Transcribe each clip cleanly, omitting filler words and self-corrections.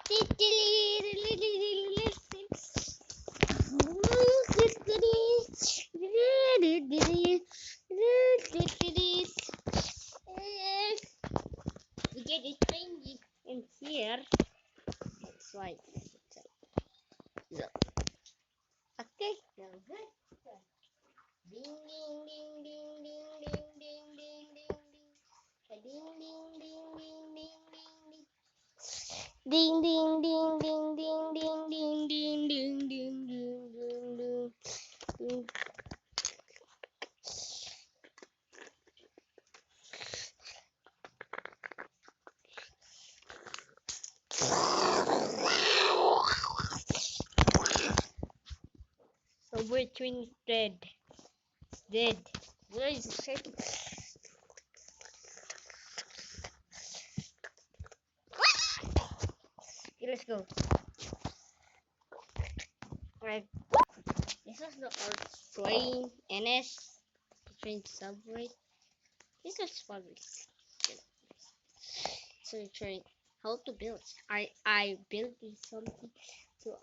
We get it changing in here. That's why. So, okay. Now good. Ding ding ding ding ding ding ding ding ding ding. Ding ding ding ding ding ding ding. Ding ding ding ding ding ding ding ding ding ding ding ding ding. So we're twin dead. Dead. Where is the shape? Okay, let's go. Alright. This is the old train NS train subway. This is probably so train how to build. I built something to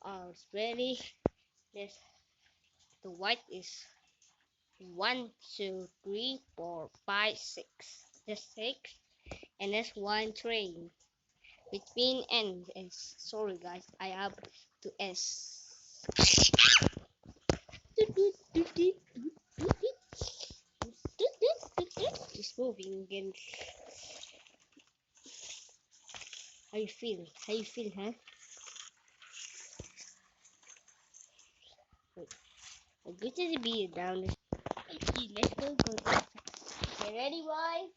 ready. This the white is 1, 2, 3, 4, 5, 6. There's 6 and there's one train between N and S. Sorry guys, I have to S. It's moving again. How you feel? How you feel, huh? Good to be down. Let's go. Okay, ready, boy?